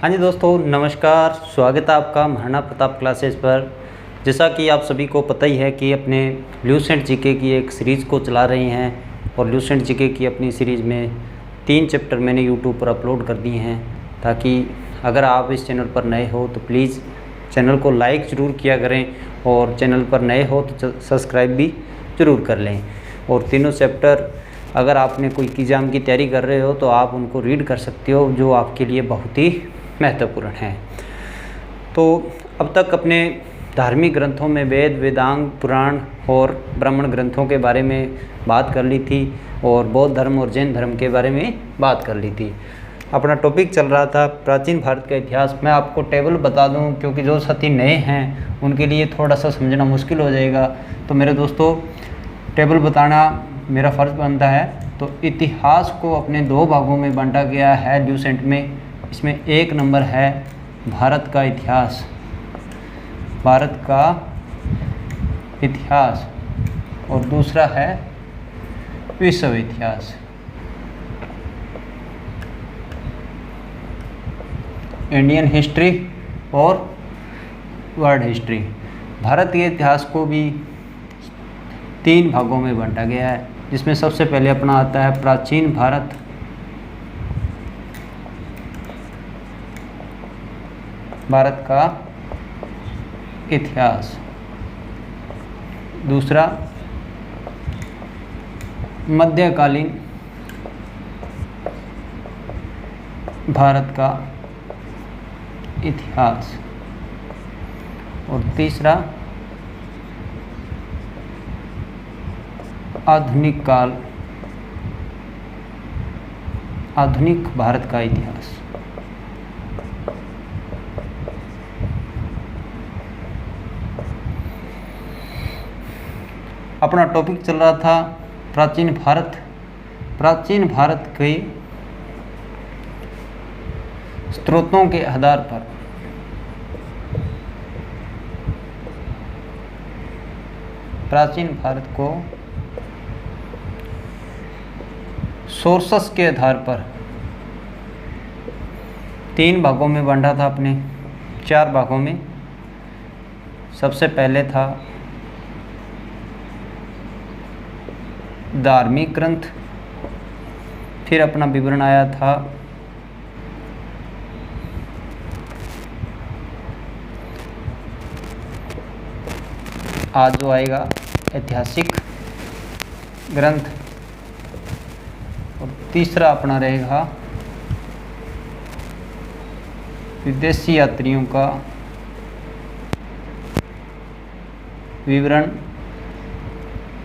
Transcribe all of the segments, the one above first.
हाँ जी दोस्तों, नमस्कार। स्वागत है आपका महाराणा प्रताप क्लासेस पर। जैसा कि आप सभी को पता ही है कि अपने ल्यूसेंट जीके की एक सीरीज़ को चला रहे हैं और ल्यूसेंट जीके की अपनी सीरीज़ में 3 चैप्टर मैंने यूट्यूब पर अपलोड कर दिए हैं, ताकि अगर आप इस चैनल पर नए हो तो प्लीज़ चैनल को लाइक ज़रूर किया करें और चैनल पर नए हो तो सब्सक्राइब भी ज़रूर कर लें। और तीनों चैप्टर अगर आपने कोई एग्ज़ाम की तैयारी कर रहे हो तो आप उनको रीड कर सकते हो, जो आपके लिए बहुत ही महत्वपूर्ण है। तो अब तक अपने धार्मिक ग्रंथों में वेद, वेदांग, पुराण और ब्राह्मण ग्रंथों के बारे में बात कर ली थी और बौद्ध धर्म और जैन धर्म के बारे में बात कर ली थी। अपना टॉपिक चल रहा था प्राचीन भारत का इतिहास। मैं आपको टेबल बता दूं, क्योंकि जो साथी नए हैं उनके लिए थोड़ा सा समझना मुश्किल हो जाएगा। तो मेरे दोस्तों, टेबल बताना मेरा फ़र्ज़ बनता है। तो इतिहास को अपने 2 भागों में बांटा गया है ल्यूसेंट में। इसमें एक नंबर है भारत का इतिहास, भारत का इतिहास, और दूसरा है विश्व इतिहास, इंडियन हिस्ट्री और वर्ल्ड हिस्ट्री। भारत के इतिहास को भी 3 भागों में बांटा गया है, जिसमें सबसे पहले अपना आता है प्राचीन भारत, भारत का इतिहास। दूसरा मध्यकालीन भारत का इतिहास, और तीसरा आधुनिक काल, आधुनिक भारत का इतिहास। अपना टॉपिक चल रहा था प्राचीन भारत। प्राचीन भारत के स्रोतों के आधार पर प्राचीन भारत को सोर्सेस के आधार पर 3 भागों में बांटा था, अपने 4 भागों में। सबसे पहले था धार्मिक ग्रंथ, फिर अपना विवरण आया था आज जो आएगा ऐतिहासिक ग्रंथ, और तीसरा अपना रहेगा विदेशी यात्रियों का विवरण,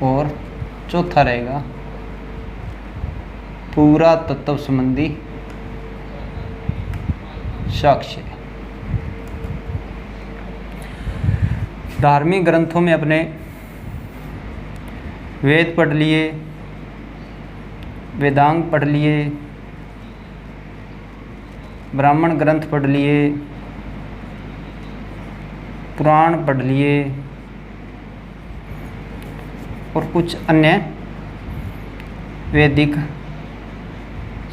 और चौथा रहेगा पुरातत्व संबंधी साक्ष्य। धार्मिक ग्रंथों में अपने वेद पढ़ लिए, वेदांग पढ़ लिए, ब्राह्मण ग्रंथ पढ़ लिए, पुराण पढ़ लिए, और कुछ अन्य वैदिक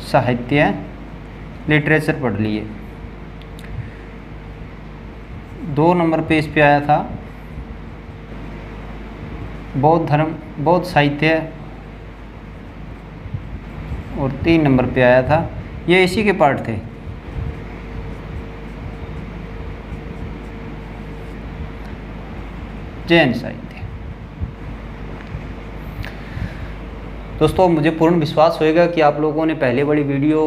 साहित्य लिटरेचर पढ़ लिए। 2 नंबर पे इस पे आया था बौद्ध धर्म, बौद्ध साहित्य, और 3 नंबर पे आया था, ये इसी के पार्ट थे, जैन साहित्य। दोस्तों, मुझे पूर्ण विश्वास होएगा कि आप लोगों ने पहले वाली वीडियो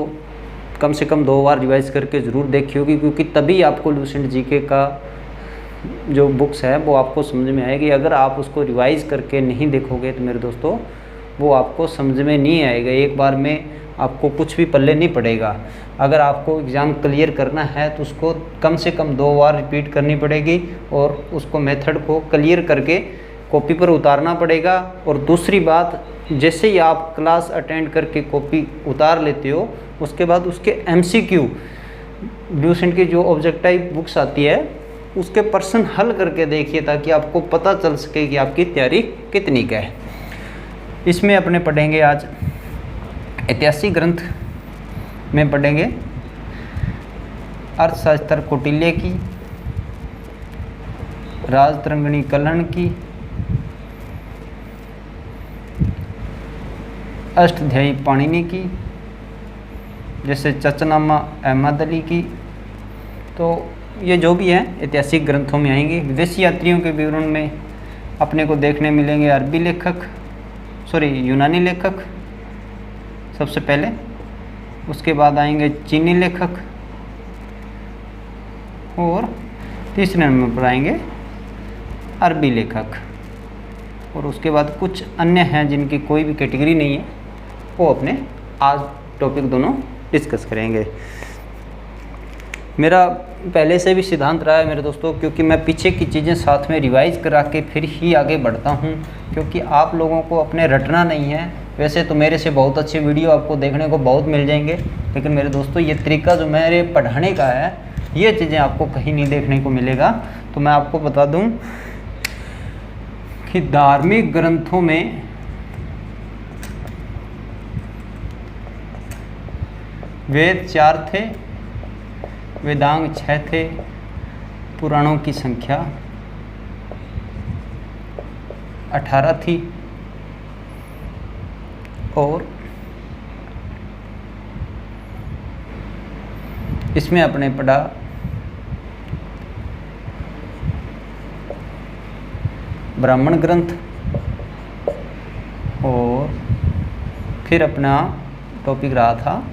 कम से कम 2 बार रिवाइज करके ज़रूर देखी होगी, क्योंकि तभी आपको ल्यूसेंट जीके का जो बुक्स है वो आपको समझ में आएगी। अगर आप उसको रिवाइज करके नहीं देखोगे तो मेरे दोस्तों वो आपको समझ में नहीं आएगा। एक बार में आपको कुछ भी पल्ले नहीं पड़ेगा। अगर आपको एग्ज़ाम क्लियर करना है तो उसको कम से कम 2 बार रिपीट करनी पड़ेगी, और उसको मेथड को क्लियर करके कॉपी पर उतारना पड़ेगा। और दूसरी बात, जैसे ही आप क्लास अटेंड करके कॉपी उतार लेते हो, उसके बाद उसके MCQ ल्यूसेंट की जो ऑब्जेक्टिव बुक्स आती है उसके प्रश्न हल करके देखिए, ताकि आपको पता चल सके कि आपकी तैयारी कितनी का है। इसमें अपने पढ़ेंगे आज ऐतिहासिक ग्रंथ में पढ़ेंगे अर्थशास्त्र कौटिल्य की, राजतरंगिणी कल्हण की, अष्टाध्यायी पाणिनि की, जैसे चचनामा अहमद अली की। तो ये जो भी हैं ऐतिहासिक ग्रंथों में आएंगे। विदेशी यात्रियों के विवरण में अपने को देखने मिलेंगे यूनानी लेखक सबसे पहले, उसके बाद आएंगे चीनी लेखक, और तीसरे नंबर पर आएंगे अरबी लेखक, और उसके बाद कुछ अन्य हैं जिनकी कोई भी कैटेगरी नहीं है, वो अपने आज टॉपिक दोनों डिस्कस करेंगे। मेरा पहले से भी सिद्धांत रहा है मेरे दोस्तों, क्योंकि मैं पीछे की चीज़ें साथ में रिवाइज करा के फिर ही आगे बढ़ता हूँ, क्योंकि आप लोगों को अपने रटना नहीं है। वैसे तो मेरे से बहुत अच्छे वीडियो आपको देखने को बहुत मिल जाएंगे, लेकिन मेरे दोस्तों ये तरीका जो मेरे पढ़ाने का है, ये चीज़ें आपको कहीं नहीं देखने को मिलेगा। तो मैं आपको बता दूं कि धार्मिक ग्रंथों में वेद 4 थे, वेदांग 6 थे, पुराणों की संख्या 18 थी, और इसमें अपने पढ़ा ब्राह्मण ग्रंथ, और फिर अपना टॉपिक रहा था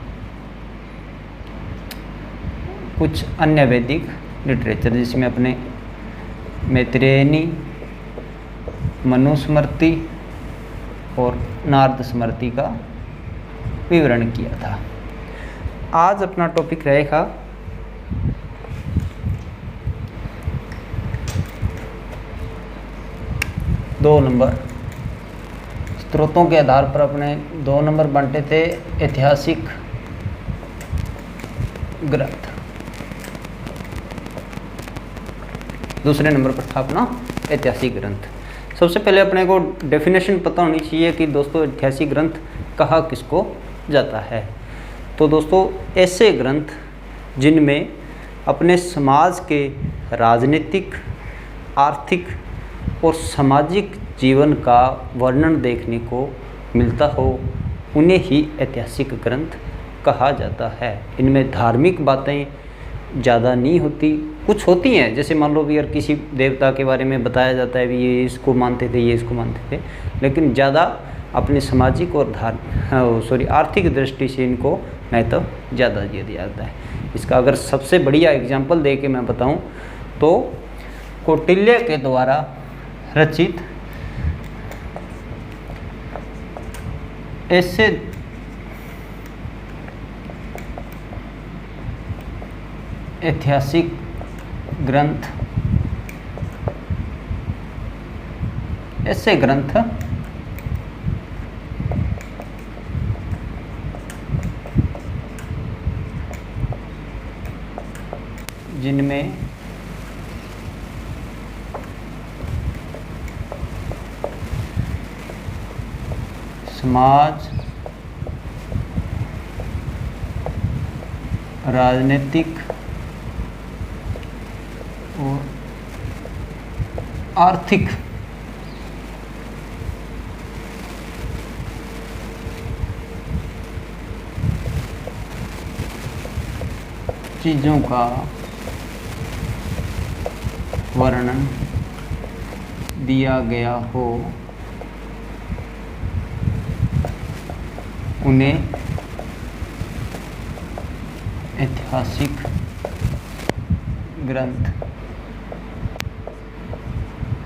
कुछ अन्य वैदिक लिटरेचर, जिसमें अपने मैत्रेयनी, मनुस्मृति और नारद स्मृति का विवरण किया था। आज अपना टॉपिक रहेगा दो नंबर। स्रोतों के आधार पर अपने 2 नंबर बांटे थे ऐतिहासिक ग्रंथ, दूसरे नंबर पर था अपना ऐतिहासिक ग्रंथ। सबसे पहले अपने को डेफिनेशन पता होनी चाहिए कि दोस्तों ऐतिहासिक ग्रंथ कहा किसको जाता है। तो दोस्तों ऐसे ग्रंथ जिनमें अपने समाज के राजनीतिक, आर्थिक और सामाजिक जीवन का वर्णन देखने को मिलता हो, उन्हें ही ऐतिहासिक ग्रंथ कहा जाता है। इनमें धार्मिक बातें ज़्यादा नहीं होती, कुछ होती हैं, जैसे मान लो भी यार किसी देवता के बारे में बताया जाता है भी ये इसको मानते थे, ये इसको मानते थे, लेकिन ज़्यादा अपने सामाजिक और आर्थिक दृष्टि से इनको महत्व ज़्यादा दिया जाता है। इसका अगर सबसे बढ़िया एग्जाम्पल दे के मैं बताऊं तो कौटिल्य के द्वारा रचित ऐसे ऐतिहासिक ग्रंथ, ऐसे ग्रंथ जिनमें समाज, राजनीतिक और आर्थिक चीज़ों का वर्णन दिया गया हो, उन्हें ऐतिहासिक ग्रंथ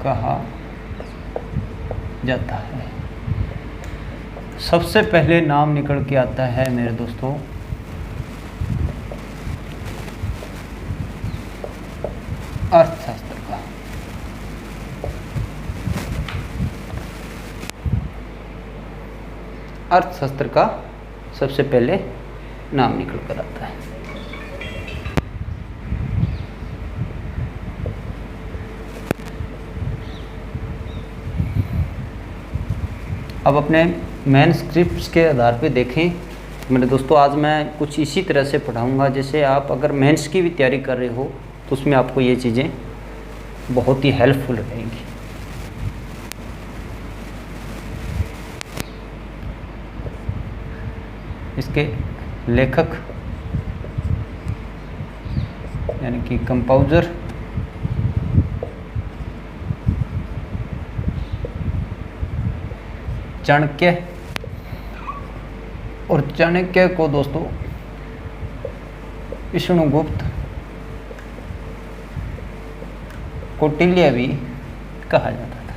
कहा जाता है। सबसे पहले नाम निकल के आता है मेरे दोस्तों अर्थशास्त्र का। अर्थशास्त्र का सबसे पहले नाम निकल कर आता है। अब अपने मैनस्क्रिप्ट्स के आधार पे देखें मेरे दोस्तों आज मैं कुछ इसी तरह से पढ़ाऊँगा, जैसे आप अगर मेंस की भी तैयारी कर रहे हो तो उसमें आपको ये चीज़ें बहुत ही हेल्पफुल रहेंगी। इसके लेखक यानी कि कंपोजर चाणक्य, और चाणक्य को दोस्तों विष्णुगुप्त, कौटिल्य भी कहा जाता था।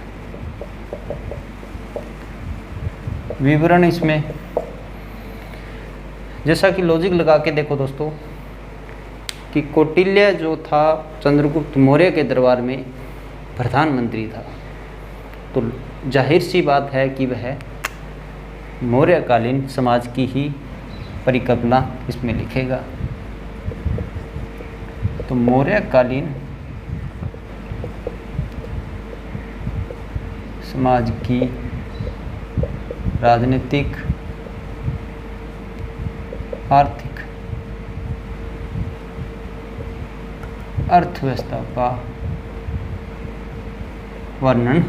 विवरण इसमें जैसा कि लॉजिक लगा के देखो दोस्तों कि कौटिल्य जो था चंद्रगुप्त मौर्य के दरबार में प्रधानमंत्री था, तो जाहिर सी बात है कि वह मौर्यकालीन समाज की ही परिकल्पना इसमें लिखेगा। तो मौर्यकालीन समाज की राजनीतिक, आर्थिक, अर्थव्यवस्था का वर्णन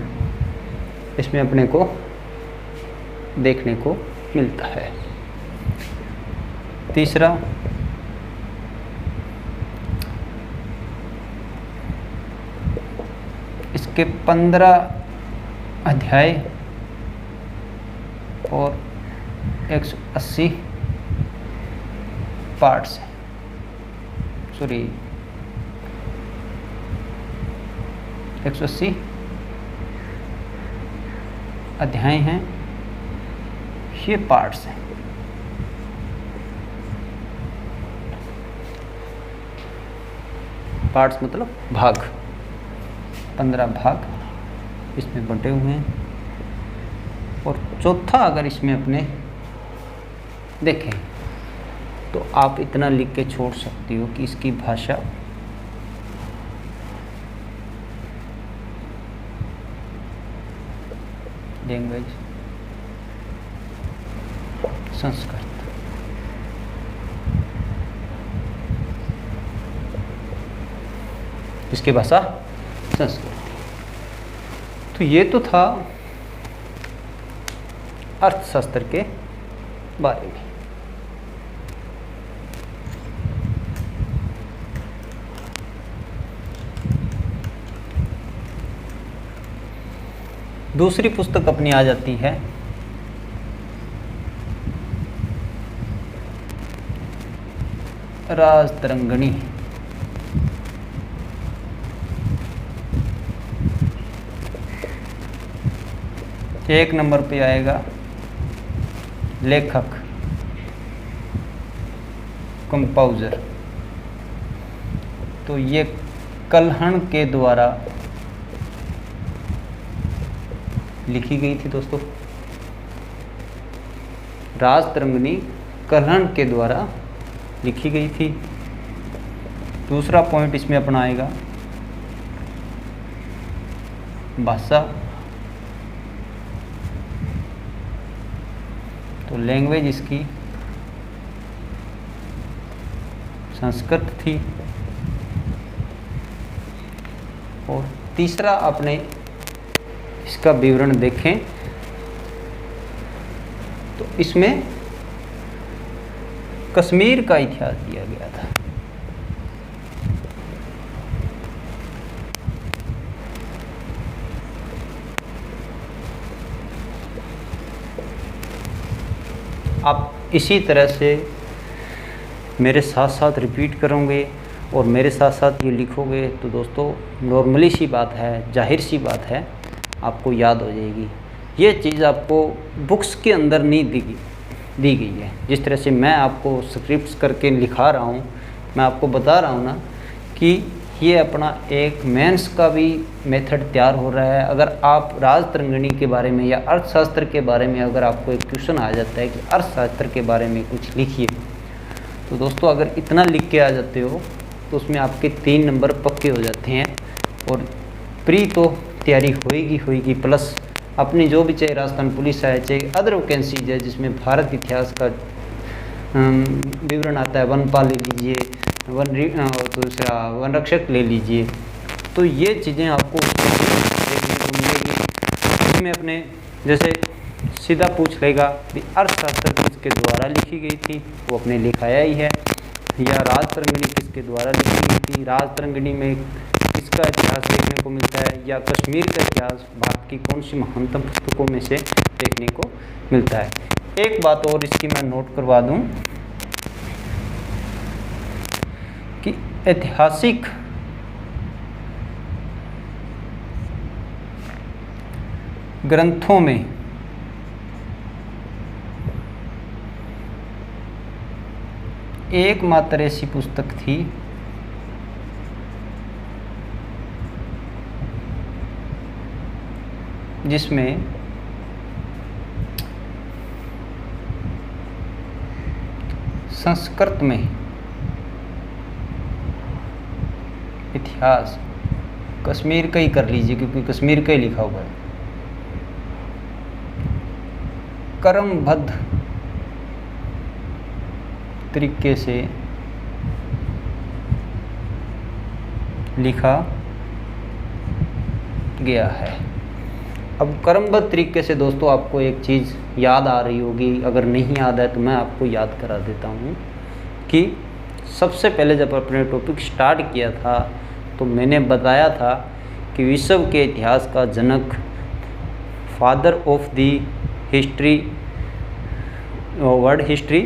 इसमें अपने को देखने को मिलता है। तीसरा, इसके 15 अध्याय और 180 पार्ट्स हैं, सॉरी 180 अध्याय हैं, ये पार्ट्स हैं। पार्ट्स मतलब भाग, 15 भाग इसमें बंटे हुए हैं। और चौथा अगर इसमें अपने देखें तो आप इतना लिख के छोड़ सकते हो कि इसकी भाषा लैंग्वेज संस्कृत। इसकी भाषा संस्कृत। तो ये तो था अर्थशास्त्र के बारे में। दूसरी पुस्तक अपनी आ जाती है राजतरंगिणी। एक नंबर पे आएगा लेखक, कंपोजर। तो ये कल्हण के द्वारा लिखी गई थी दोस्तों। राजतरंगिणी कल्हण के द्वारा लिखी गई थी। दूसरा पॉइंट इसमें अपना आएगा भाषा। तो लैंग्वेज इसकी संस्कृत थी। और तीसरा अपने इसका विवरण देखें तो इसमें कश्मीर का इतिहास दिया गया था। आप इसी तरह से मेरे साथ साथ रिपीट करोगे और मेरे साथ साथ ये लिखोगे तो दोस्तों नॉर्मली सी बात है, जाहिर सी बात है, आपको याद हो जाएगी। ये चीज़ आपको बुक्स के अंदर नहीं दी गई है। जिस तरह से मैं आपको स्क्रिप्ट्स करके लिखा रहा हूँ, मैं आपको बता रहा हूँ ना कि ये अपना एक मेंस का भी मेथड तैयार हो रहा है। अगर आप राजतरंगिणी के बारे में या अर्थशास्त्र के बारे में अगर आपको एक क्वेश्चन आ जाता है कि अर्थशास्त्र के बारे में कुछ लिखिए, तो दोस्तों अगर इतना लिख के आ जाते हो तो उसमें आपके 3 नंबर पक्के हो जाते हैं। और प्री तो तैयारी होएगी प्लस अपनी जो भी चाहे राजस्थान पुलिस है, चाहे अदर वैकेंसीज है जिसमें भारत इतिहास का विवरण आता है, वनपाल ले लीजिए, और दूसरा वन रक्षक ले लीजिए। तो ये चीज़ें आपको देखने को मिलेगी। इसमें अपने जैसे सीधा पूछ लेगा कि अर्थशास्त्र किसके द्वारा लिखी गई थी, वो अपने लिखाया ही है। या राजतरंगिणी किसके द्वारा लिखी गई थी, राजतरंगिणी में किसका इतिहास देखने को मिलता है, या कश्मीर का इतिहास भारत की कौन सी महानतम पुस्तकों में से देखने को मिलता है। एक बात और इसकी मैं नोट करवा दूं कि ऐतिहासिक ग्रंथों में एकमात्र ऐसी पुस्तक थी जिसमें संस्कृत में इतिहास, कश्मीर का ही कर लीजिए क्योंकि कश्मीर का ही लिखा हुआ है, क्रमबद्ध तरीके से लिखा गया है। अब क्रमबद्ध तरीके से दोस्तों आपको एक चीज़ याद आ रही होगी, अगर नहीं याद है तो मैं आपको याद करा देता हूँ कि सबसे पहले जब अपने टॉपिक स्टार्ट किया था तो मैंने बताया था कि विश्व के इतिहास का जनक, father of the history, world history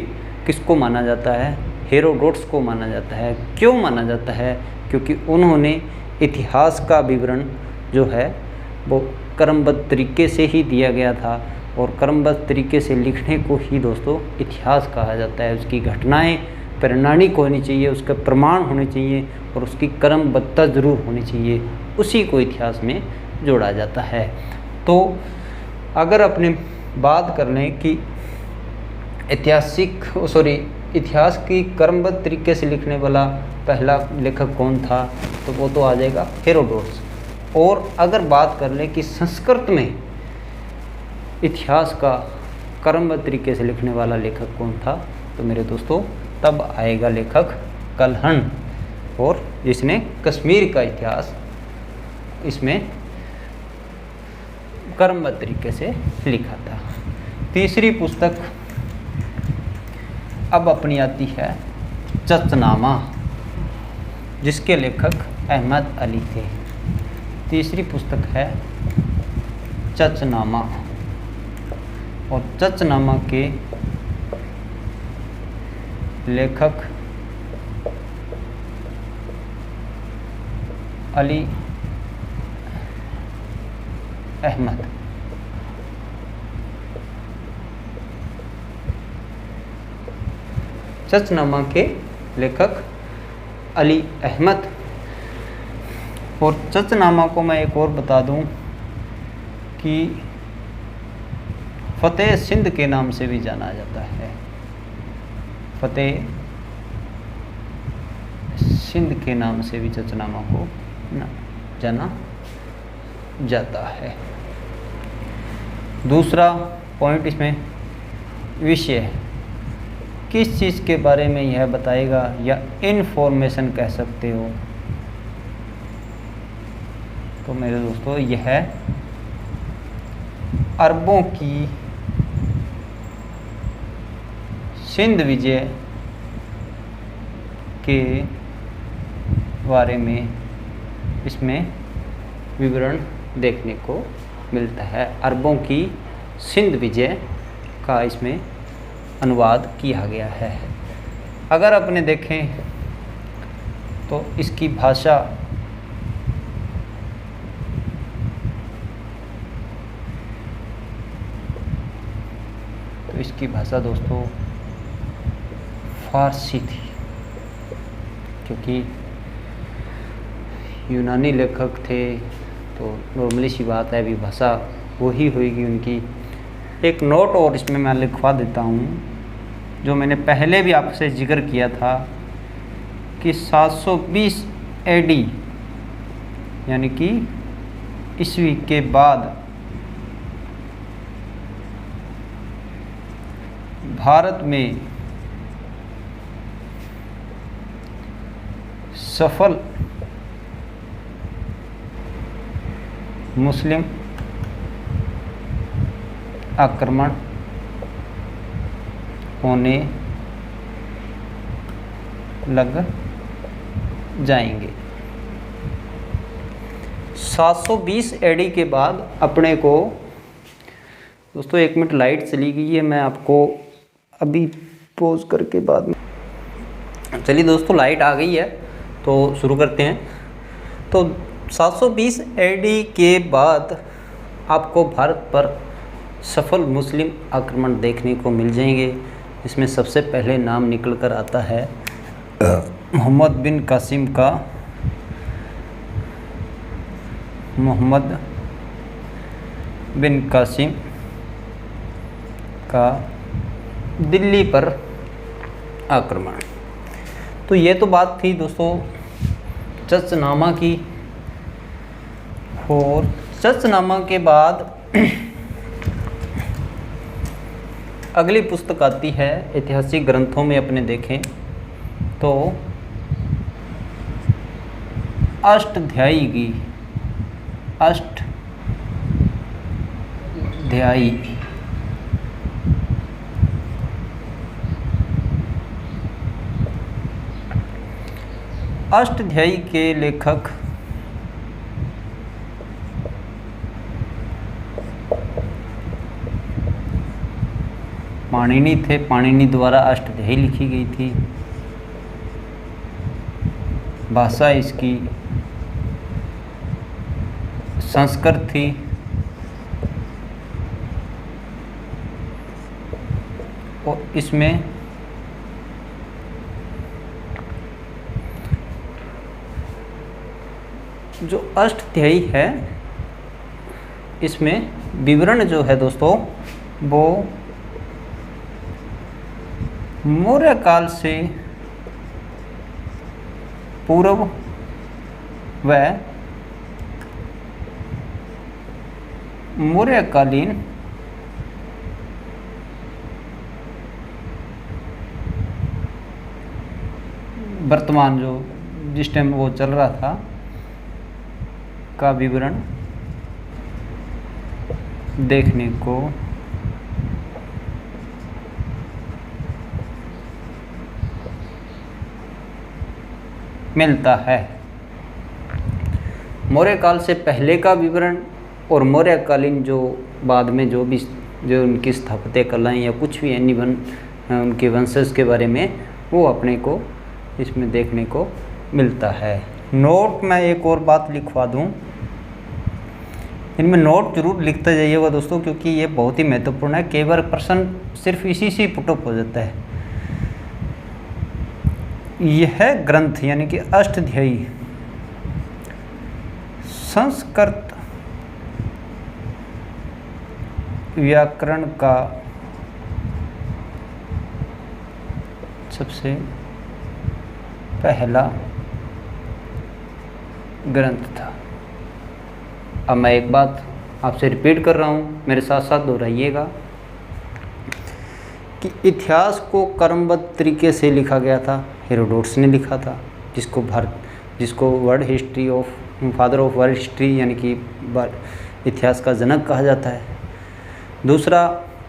किसको माना जाता है, हेरोडोटस को माना जाता है। क्यों माना जाता है? क्योंकि उन्होंने इतिहास का विवरण जो है वो क्रमबद्ध तरीके से ही दिया गया था, और क्रमबद्ध तरीके से लिखने को ही दोस्तों इतिहास कहा जाता है। उसकी घटनाएं परिणामिक होनी चाहिए, उसके प्रमाण होने चाहिए और उसकी क्रमबद्धता जरूर होनी चाहिए, उसी को इतिहास में जोड़ा जाता है। तो अगर अपने बात कर लें कि इतिहास की क्रमबद्ध तरीके से लिखने वाला पहला लेखक कौन था, तो वो तो आ जाएगा हेरोडोटस। और अगर बात कर लें कि संस्कृत में इतिहास का क्रमबद्ध तरीके से लिखने वाला लेखक कौन था, तो मेरे दोस्तों तब आएगा लेखक कल्हण, और जिसने कश्मीर का इतिहास इसमें क्रमबद्ध तरीके से लिखा था। तीसरी पुस्तक अब अपनी आती है चचनामा, जिसके लेखक अहमद अली थे। तीसरी पुस्तक है चचनामा, और चचनामा के लेखक अली अहमद। चचनामा के लेखक अली अहमद। और चचनामा को मैं एक और बता दूं कि फतेह सिंध के नाम से भी जाना जाता है। फतेह सिंध के नाम से भी चचनामा को जाना जाता है। दूसरा पॉइंट इसमें विषय किस चीज़ के बारे में यह बताएगा, या इन्फॉर्मेशन कह सकते हो। तो मेरे दोस्तों यह अरबों की सिंध विजय के बारे में इसमें विवरण देखने को मिलता है। अरबों की सिंध विजय का इसमें अनुवाद किया गया है। अगर अपने देखें तो इसकी भाषा दोस्तों फारसी थी, क्योंकि यूनानी लेखक थे तो नॉर्मली सी बात है, अभी भाषा वही होगी उनकी। एक नोट और इसमें मैं लिखवा देता हूँ, जो मैंने पहले भी आपसे जिक्र किया था कि 720 AD यानी कि ईस्वी के बाद भारत में सफल मुस्लिम आक्रमण होने लग जाएंगे। 720 एडी के बाद अपने को दोस्तों, 1 मिनट लाइट चली गई है, मैं आपको अभी पॉज करके बाद में, चलिए दोस्तों लाइट आ गई है तो शुरू करते हैं। तो 720 एडी के बाद आपको भारत पर सफल मुस्लिम आक्रमण देखने को मिल जाएंगे। इसमें सबसे पहले नाम निकल कर आता है मोहम्मद बिन कासिम का। मोहम्मद बिन कासिम का दिल्ली पर आक्रमण। तो ये तो बात थी दोस्तों चर्चनामा की। और चर्चनामा के बाद अगली पुस्तक आती है ऐतिहासिक ग्रंथों में अपने देखें तो अष्टध्यायी की। अष्टध्यायी अष्टध्यायी के लेखक पाणिनि थे। पाणिनि द्वारा अष्टध्यायी लिखी गई थी। भाषा इसकी संस्कृत थी। और इसमें जो अष्टध्यायी है इसमें विवरण जो है दोस्तों वो मौर्य काल से पूर्व व मौर्यकालीन वर्तमान जो जिस टाइम वो चल रहा था का विवरण देखने को मिलता है। मौर्य काल से पहले का विवरण और मौर्यकालीन जो बाद में जो उनकी स्थापत्य कलाएं या कुछ भी अन्य उनके वंशज के बारे में वो अपने को इसमें देखने को मिलता है। नोट में एक और बात लिखवा दूं, इनमें नोट जरूर लिखते जाइएगा दोस्तों, क्योंकि ये बहुत ही महत्वपूर्ण है। कई बार प्रश्न सिर्फ इसी से पुटअप हो जाता है। यह ग्रंथ यानी कि अष्टध्यायी संस्कृत व्याकरण का सबसे पहला ग्रंथ था। अब मैं एक बात आपसे रिपीट कर रहा हूँ, मेरे साथ साथ दोहराइएगा कि इतिहास को क्रमबद्ध तरीके से लिखा गया था। हेरोडोटस ने लिखा था, जिसको world history of father of world history यानी कि इतिहास का जनक कहा जाता है। दूसरा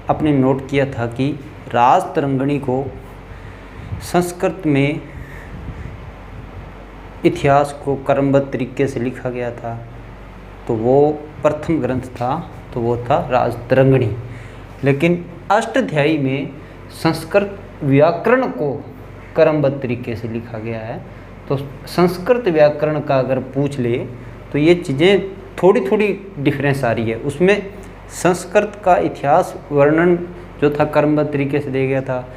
आपने नोट किया था कि राजतरंगिणी को संस्कृत में इतिहास को क्रमबद्ध तरीके से लिखा गया था, तो वो प्रथम ग्रंथ था, तो वो था राजतरंगिणी। लेकिन अष्टध्यायी में संस्कृत व्याकरण को क्रमबद्ध तरीके से लिखा गया है। तो संस्कृत व्याकरण का अगर पूछ ले तो ये चीज़ें थोड़ी थोड़ी डिफरेंस आ रही है। उसमें संस्कृत का इतिहास वर्णन जो था क्रमबद्ध तरीके से दिया गया था,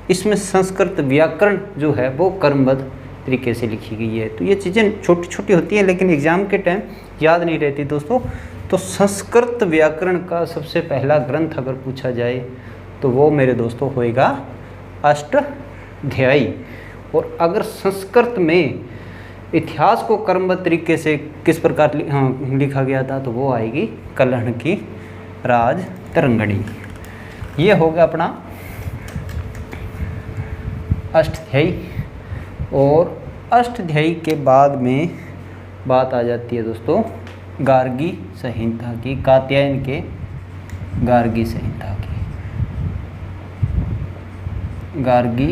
इसमें संस्कृत व्याकरण जो है वो क्रमबद्ध तरीके से लिखी गई है। तो ये चीज़ें छोटी छोटी होती हैं, लेकिन एग्ज़ाम के टाइम याद नहीं रहती दोस्तों। तो संस्कृत व्याकरण का सबसे पहला ग्रंथ अगर पूछा जाए तो वो मेरे दोस्तों होएगा अष्टध्यायी। और अगर संस्कृत में इतिहास को क्रमबद्ध तरीके से किस प्रकार लिखा गया था, तो वो आएगी कलहण की राजतरंगिणी। ये हो गया अपना अष्टध्यायी। और अष्टाध्यायी के बाद में बात आ जाती है दोस्तों गार्गी संहिता की, कात्यायन के गार्गी संहिता की। गार्गी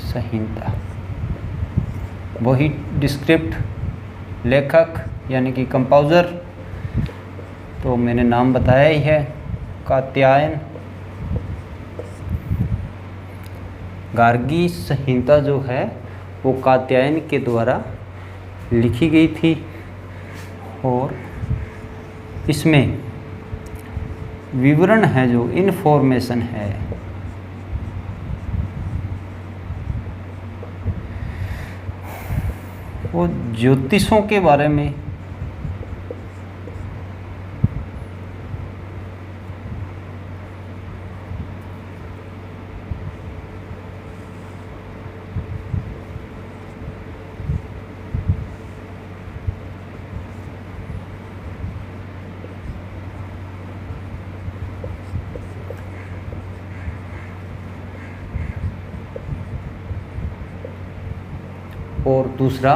संहिता वही डिस्क्रिप्ट लेखक यानी कि कंपोजर तो मैंने नाम बताया ही है, कात्यायन। गार्गी संहिता जो है वो कात्यायन के द्वारा लिखी गई थी और इसमें विवरण है, जो इन्फॉर्मेशन है वो ज्योतिषों के बारे में और दूसरा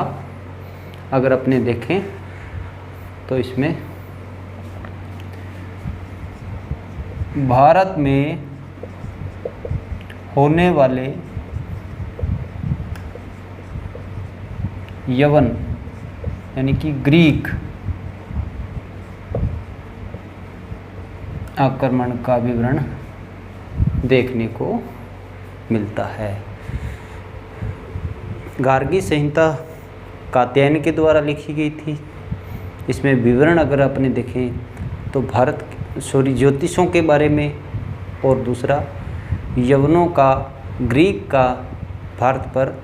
अगर अपने देखें तो इसमें भारत में होने वाले यवन यानी कि ग्रीक आक्रमण का विवरण देखने को मिलता है। गार्गी संहिता कात्यायन के द्वारा लिखी गई थी। इसमें विवरण अगर अपने देखें तो ज्योतिषों के बारे में और दूसरा यवनों का, ग्रीक का भारत पर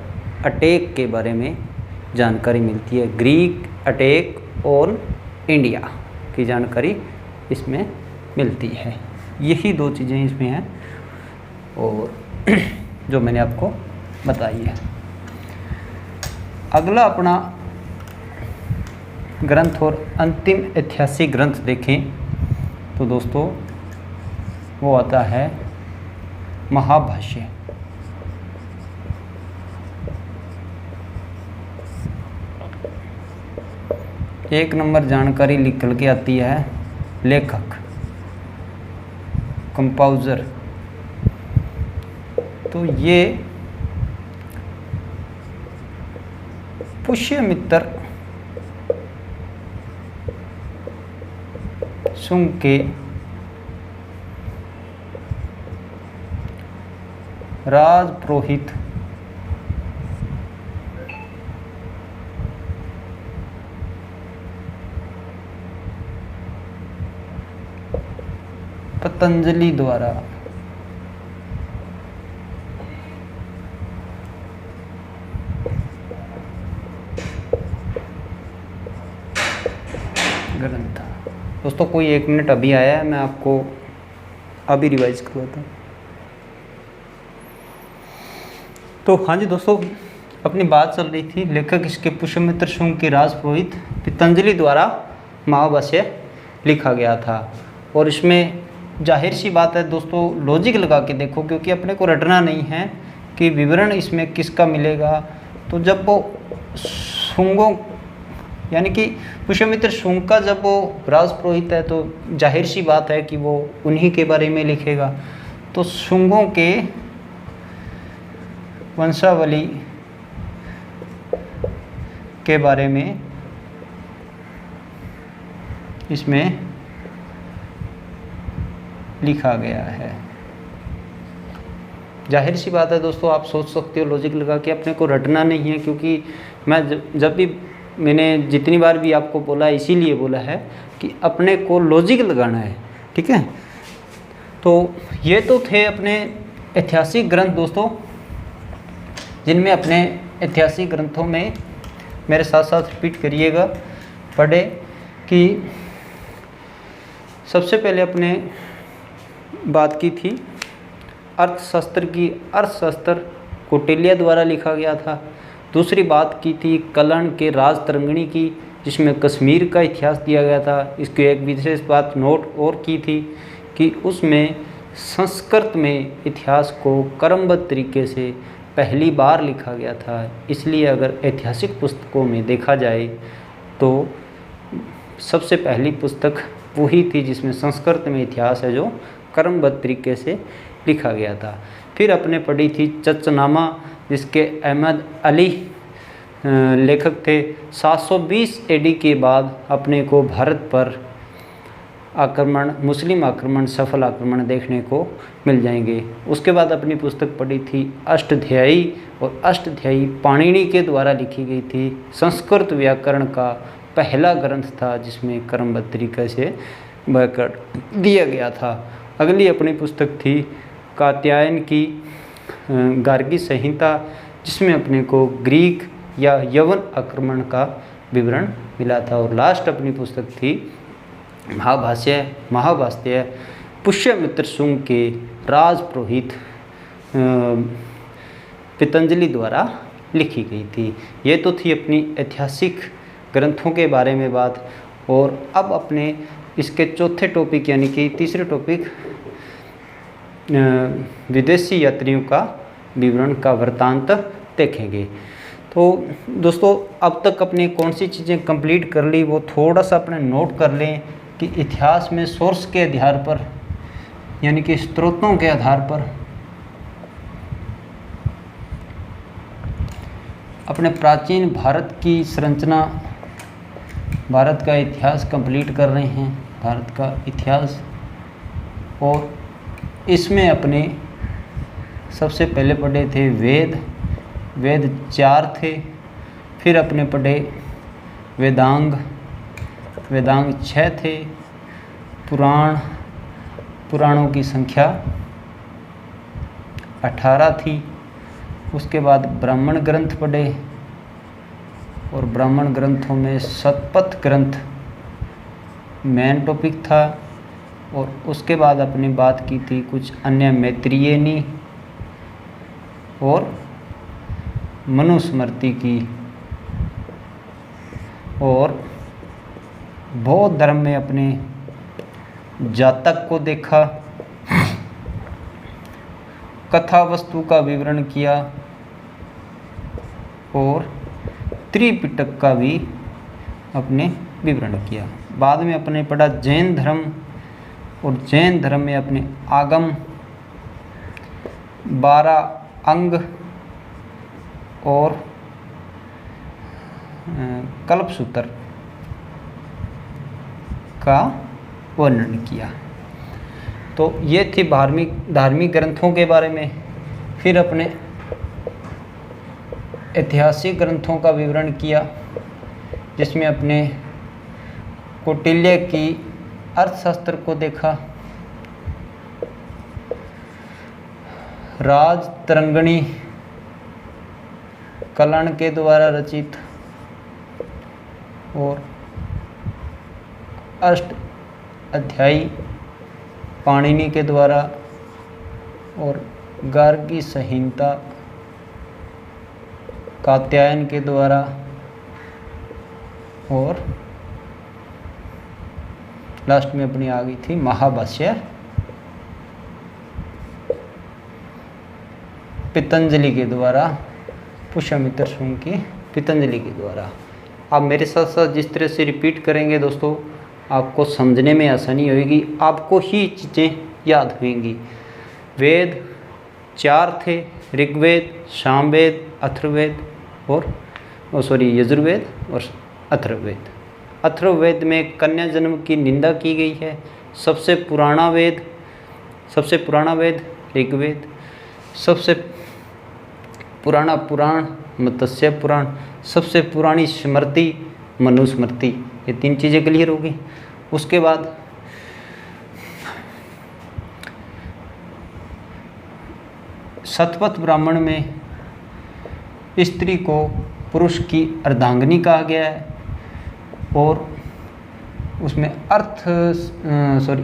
अटैक के बारे में जानकारी मिलती है। ग्रीक अटैक ऑन इंडिया की जानकारी इसमें मिलती है। यही दो चीज़ें इसमें हैं और जो मैंने आपको बताई है। अगला अपना ग्रंथ और अंतिम ऐतिहासिक ग्रंथ देखें तो दोस्तों वो आता है महाभाष्य। एक नंबर जानकारी निकल के आती है, लेखक कंपोजर। तो ये पुष्यमित्र शुंग के राजपुरोहित पतंजलि द्वारा ग्रंथ। दोस्तों कोई 1 मिनट अभी आया है, मैं आपको अभी रिवाइज करवाता हूँ। तो हाँ जी दोस्तों, अपनी बात चल रही थी, लेखक इसके पुष्यमित्र शुंग के राजपुरोहित पतंजलि द्वारा महाभाष्य लिखा गया था। और इसमें जाहिर सी बात है दोस्तों, लॉजिक लगा के देखो, क्योंकि अपने को रटना नहीं है कि विवरण इसमें किसका मिलेगा। तो जब वो शुंगों यानी कि पुष्यमित्र शुंग का जब वो राजपुरोहित है तो जाहिर सी बात है कि वो उन्हीं के बारे में लिखेगा। तो शुंगों के वंशावली के बारे में इसमें लिखा गया है। जाहिर सी बात है दोस्तों, आप सोच सकते हो लॉजिक लगा के, अपने को रटना नहीं है, क्योंकि मैं जब भी मैंने जितनी बार भी आपको बोला है इसीलिए बोला है कि अपने को लॉजिक लगाना है, ठीक है। तो ये तो थे अपने ऐतिहासिक ग्रंथ दोस्तों, जिनमें अपने ऐतिहासिक ग्रंथों में मेरे साथ साथ रिपीट करिएगा, पढ़े कि सबसे पहले अपने बात की थी अर्थशास्त्र की। अर्थशास्त्र कौटिल्य द्वारा लिखा गया था। दूसरी बात की थी कलण के राजतरंगिणी की, जिसमें कश्मीर का इतिहास दिया गया था। इसकी एक विशेष बात नोट और की थी कि उसमें संस्कृत में इतिहास को क्रमबद्ध तरीके से पहली बार लिखा गया था। इसलिए अगर ऐतिहासिक पुस्तकों में देखा जाए तो सबसे पहली पुस्तक वही थी जिसमें संस्कृत में इतिहास है, जो क्रमबद्ध तरीके से लिखा गया था। फिर अपने पढ़ी थी चचनामा, जिसके अहमद अली लेखक थे। 720 एडी के बाद अपने को भारत पर आक्रमण, मुस्लिम आक्रमण, सफल आक्रमण देखने को मिल जाएंगे। उसके बाद अपनी पुस्तक पढ़ी थी अष्टाध्यायी, और अष्टाध्यायी पाणिनि के द्वारा लिखी गई थी। संस्कृत व्याकरण का पहला ग्रंथ था जिसमें क्रमबद्ध तरीके से व्याकरण दिया गया था। अगली अपनी पुस्तक थी कात्यायन की गार्गी संहिता, जिसमें अपने को ग्रीक या यवन आक्रमण का विवरण मिला था। और लास्ट अपनी पुस्तक थी महाभाष्य पुष्यमित्र शुंग के राजपुरोहित पतंजलि द्वारा लिखी गई थी। ये तो थी अपनी ऐतिहासिक ग्रंथों के बारे में बात। और अब अपने इसके चौथे टॉपिक यानी कि तीसरे टॉपिक विदेशी यात्रियों का विवरण का वृत्तांत देखेंगे। तो दोस्तों, अब तक अपने कौन सी चीज़ें कंप्लीट कर ली वो थोड़ा सा अपने नोट कर लें कि इतिहास में सोर्स के आधार पर यानी कि स्रोतों के आधार पर अपने प्राचीन भारत की संरचना, भारत का इतिहास कंप्लीट कर रहे हैं, भारत का इतिहास। और इसमें अपने सबसे पहले पढ़े थे वेद 4 थे। फिर अपने पढ़े वेदांग 6 थे। पुराणों की संख्या 18 थी। उसके बाद ब्राह्मण ग्रंथ पढ़े, और ब्राह्मण ग्रंथों में शतपथ ग्रंथ मेन टॉपिक था। और उसके बाद अपनी बात की थी कुछ अन्य मैत्रेयनी और मनुस्मृति की। और बौद्ध धर्म में अपने जातक को देखा, कथा वस्तु का विवरण किया, और त्रिपिटक का भी अपने विवरण किया। बाद में अपने पढ़ा जैन धर्म, और जैन धर्म में अपने आगम, 12 अंग और कल्पसूत्र का वर्णन किया। तो ये थी धार्मिक ग्रंथों के बारे में। फिर अपने ऐतिहासिक ग्रंथों का विवरण किया, जिसमें अपने कौटिल्य की अर्थशास्त्र को देखा, राजतरंगिणी कलाण के द्वारा रचित, और अष्टाध्यायी पाणिनि के द्वारा, और गार्गी संहिता कात्यायन के द्वारा, और लास्ट में अपनी आ गई थी महाभाष्य पतंजलि के द्वारा, पुष्यमित्र शुंग की पतंजलि के द्वारा। आप मेरे साथ साथ जिस तरह से रिपीट करेंगे दोस्तों, आपको समझने में आसानी होगी, आपको ही चीज़ें याद होंगी। वेद 4 थे, ऋग्वेद, सामवेद, अथर्ववेद और यजुर्वेद और अथर्ववेद। अथर्ववेद में कन्या जन्म की निंदा की गई है। सबसे पुराना वेद ऋग्वेद, सबसे पुराना पुराण मत्स्य पुराण, सबसे पुरानी स्मृति मनुस्मृति। ये 3 चीज़ें क्लियर होगी। उसके बाद शतपथ ब्राह्मण में स्त्री को पुरुष की अर्धांगिनी कहा गया है, और उसमें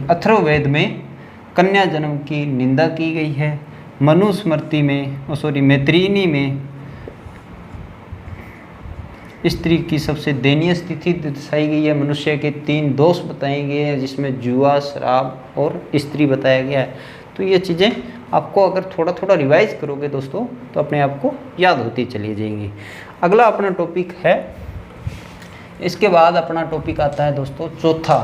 अथर्ववेद में कन्या जन्म की निंदा की गई है। मनुस्मृति में मैत्रेयनी में स्त्री की सबसे दयनीय स्थिति दर्शाई गई है। मनुष्य के 3 दोष बताए गए हैं, जिसमें जुआ, शराब और स्त्री बताया गया है। तो ये चीज़ें आपको अगर थोड़ा थोड़ा रिवाइज करोगे दोस्तों तो अपने आप को याद होती चली जाएंगी। अगला अपना टॉपिक है, इसके बाद अपना टॉपिक आता है दोस्तों चौथा,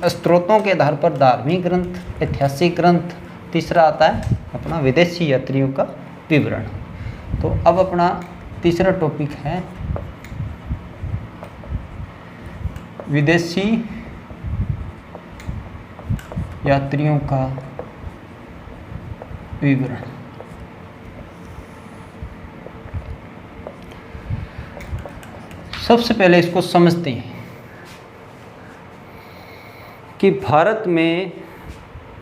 स्रोतों के आधार पर धार्मिक ग्रंथ, ऐतिहासिक ग्रंथ। तीसरा आता है अपना विदेशी यात्रियों का विवरण। तो अब अपना तीसरा टॉपिक है विदेशी यात्रियों का विवरण। सबसे पहले इसको समझते हैं कि भारत में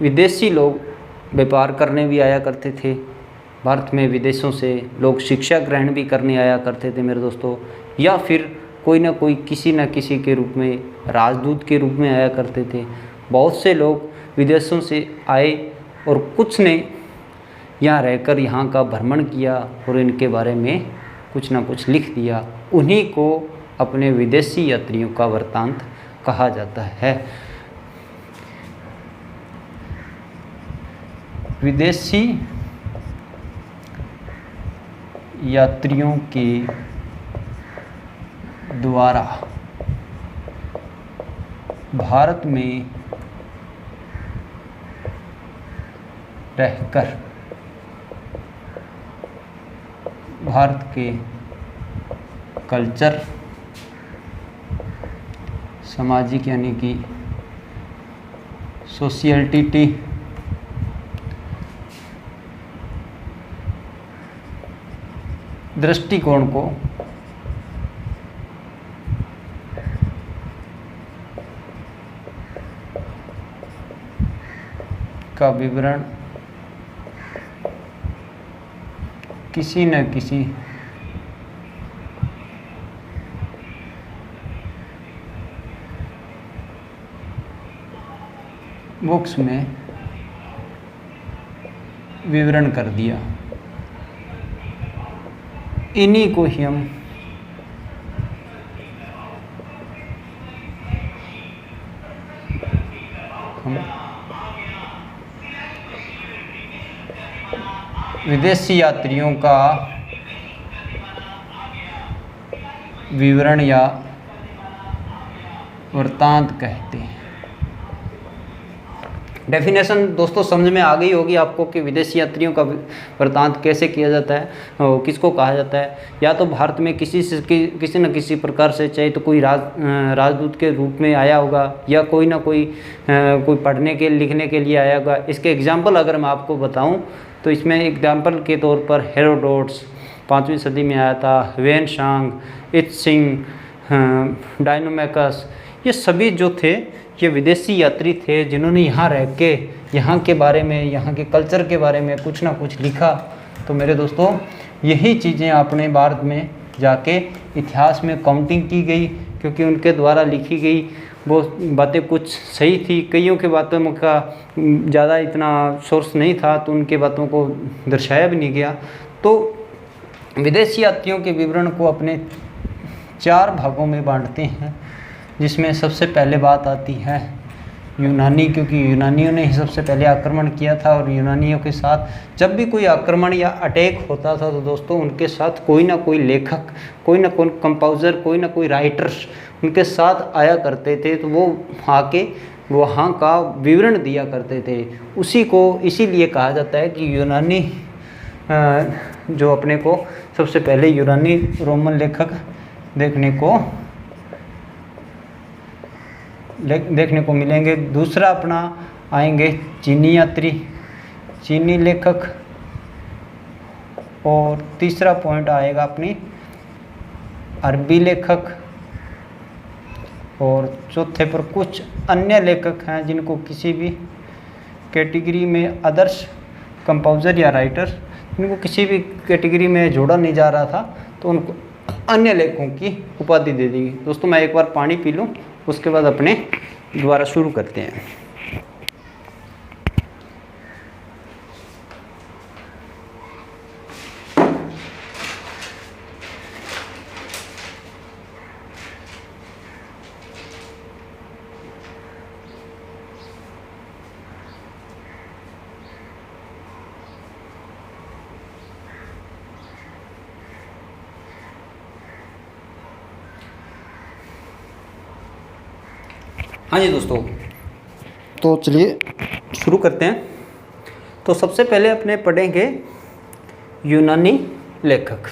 विदेशी लोग व्यापार करने भी आया करते थे। भारत में विदेशों से लोग शिक्षा ग्रहण भी करने आया करते थे मेरे दोस्तों, या फिर कोई ना कोई किसी न किसी के रूप में राजदूत के रूप में आया करते थे। बहुत से लोग विदेशों से आए और कुछ ने यहाँ रहकर यहाँ का भ्रमण किया और इनके बारे में कुछ ना कुछ लिख दिया। उन्हीं को अपने विदेशी यात्रियों का वृत्तांत कहा जाता है। विदेशी यात्रियों के द्वारा भारत में रहकर भारत के कल्चर, सामाजिक यानी कि सोशियलिटी, दृष्टिकोण को का विवरण किसी न किसी बुक्स में विवरण कर दिया। इन्हीं को ही हम विदेशी यात्रियों का विवरण या वृत्तांत कहते हैं। डेफिनेशन दोस्तों समझ में आ गई होगी आपको कि विदेशी यात्रियों का वृत्तांत कैसे किया जाता है, किसको कहा जाता है। या तो भारत में किसी न किसी प्रकार से, चाहे तो कोई राजदूत के रूप में आया होगा, या कोई ना कोई पढ़ने के लिखने के लिए आया होगा। इसके एग्जाम्पल अगर मैं आपको बताऊं तो इसमें एग्जाम्पल के तौर पर हेरोडोट्स 5वीं सदी में आया था, वेन शांग, इत्सिंग, डायनोमैकस, ये सभी जो थे ये विदेशी यात्री थे जिन्होंने यहाँ रह के यहाँ के बारे में, यहाँ के कल्चर के बारे में कुछ ना कुछ लिखा। तो मेरे दोस्तों यही चीज़ें अपने भारत में जाके इतिहास में काउंटिंग की गई, क्योंकि उनके द्वारा लिखी गई वो बातें कुछ सही थी, कईयों के बातों का ज़्यादा इतना सोर्स नहीं था तो उनके बातों को दर्शाया भी नहीं गया। तो विदेशी यात्रियों के विवरण को अपने 4 भागों में बांटते हैं, जिसमें सबसे पहले बात आती है यूनानी, क्योंकि यूनानियों ने ही सबसे पहले आक्रमण किया था। और यूनानियों के साथ जब भी कोई आक्रमण या अटैक होता था तो दोस्तों उनके साथ कोई ना कोई लेखक, कोई ना कोई कंपोज़र, कोई ना कोई राइटर्स उनके साथ आया करते थे। तो वो आके वहाँ का विवरण दिया करते थे। उसी को इसीलिए कहा जाता है कि यूनानी, जो अपने को सबसे पहले यूनानी रोमन लेखक देखने को मिलेंगे। दूसरा अपना आएंगे चीनी यात्री, चीनी लेखक, और तीसरा पॉइंट आएगा अपनी अरबी लेखक, और चौथे पर कुछ अन्य लेखक हैं जिनको किसी भी कैटेगरी में, अदर्स कंपोज़र या राइटर, जिनको किसी भी कैटेगरी में जोड़ा नहीं जा रहा था तो उनको अन्य लेखकों की उपाधि दे दी। दोस्तों मैं एक बार पानी पी लूँ, उसके बाद अपने दोबारा शुरू करते हैं। हाँ जी दोस्तों, तो चलिए शुरू करते हैं। तो सबसे पहले अपने पढ़ेंगे यूनानी लेखक।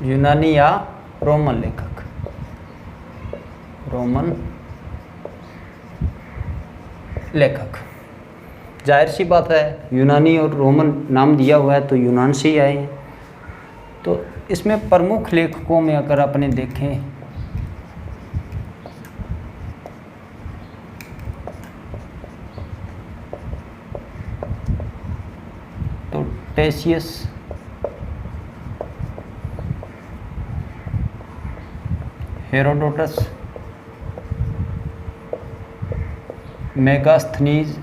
यूनानी या रोमन लेखक। रोमन लेखक, जाहिर सी बात है यूनानी और रोमन नाम दिया हुआ है तो यूनान से ही आए हैं। तो इसमें प्रमुख लेखकों में अगर अपने देखें तो टेशियस, हेरोडोटस, मेगास्थनीज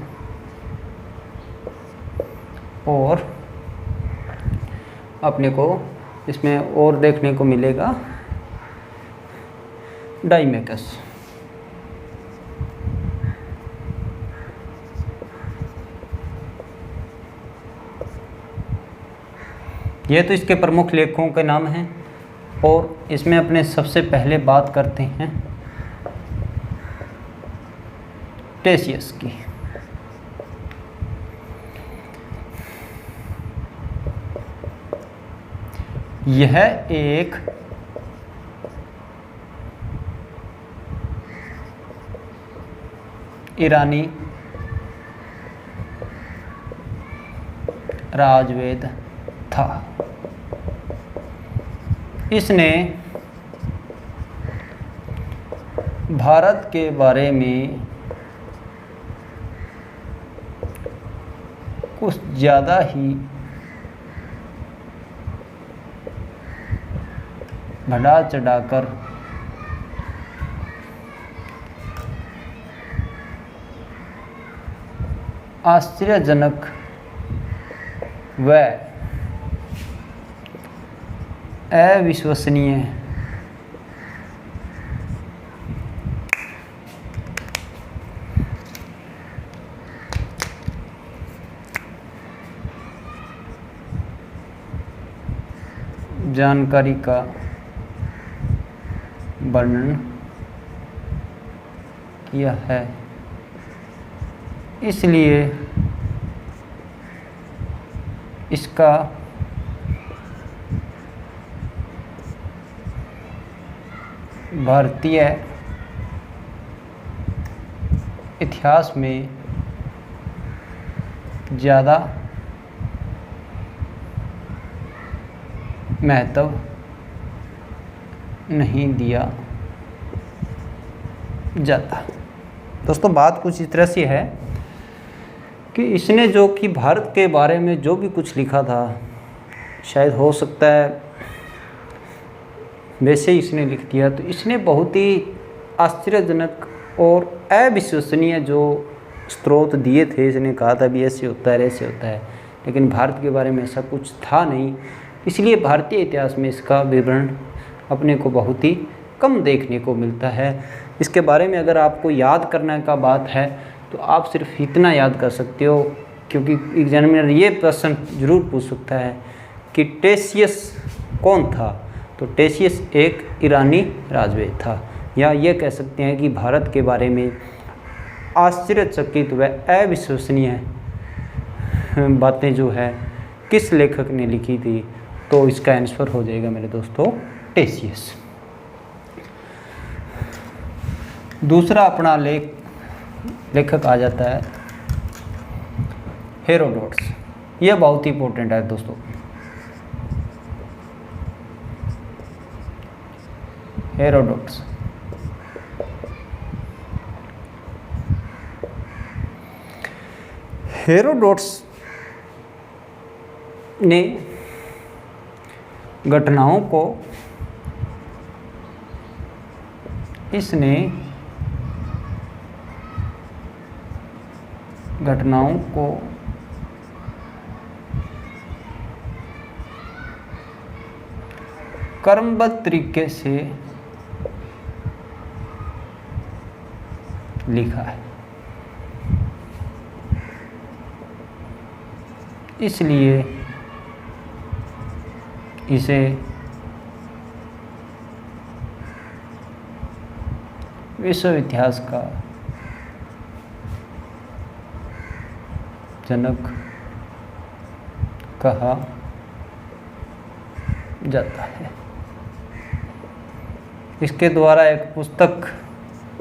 और अपने को इसमें और देखने को मिलेगा डाइमेकस। ये तो इसके प्रमुख लेखकों के नाम हैं। और इसमें अपने सबसे पहले बात करते हैं टेशियस की। यह एक ईरानी राजवेद था। इसने भारत के बारे में कुछ ज़्यादा ही बढ़ा चढ़ाकर आश्चर्यजनक व अविश्वसनीय जानकारी का वर्णन किया है। इसलिए इसका भारतीय इतिहास में ज़्यादा महत्व नहीं दिया जाता। दोस्तों, बात कुछ इस तरह से है कि इसने जो कि भारत के बारे में जो भी कुछ लिखा था, शायद हो सकता है वैसे ही इसने लिख दिया। तो इसने बहुत ही आश्चर्यजनक और अविश्वसनीय जो स्रोत दिए थे। इसने कहा था भी ऐसे होता है, ऐसे होता है, लेकिन भारत के बारे में ऐसा कुछ था नहीं। इसलिए भारतीय इतिहास में इसका विवरण अपने को बहुत ही कम देखने को मिलता है। इसके बारे में अगर आपको याद करने का बात है तो आप सिर्फ इतना याद कर सकते हो, क्योंकि एग्जामिनर ये प्रश्न जरूर पूछ सकता है कि टेशियस कौन था। तो टेशियस एक ईरानी राजवेद था, या ये कह सकते हैं कि भारत के बारे में आश्चर्यचकित व अविश्वसनीय बातें जो है किस लेखक ने लिखी थी। तो इसका आंसर हो जाएगा मेरे दोस्तों टेशियस। दूसरा अपना लेखक आ जाता है हेरोडोटस। यह बहुत ही इंपॉर्टेंट है दोस्तों। हेरोडोटस हेरोडोटस ने घटनाओं को क्रमबद्ध तरीके से लिखा है, इसलिए इसे विश्व इतिहास का जनक कहा जाता है। इसके द्वारा एक पुस्तक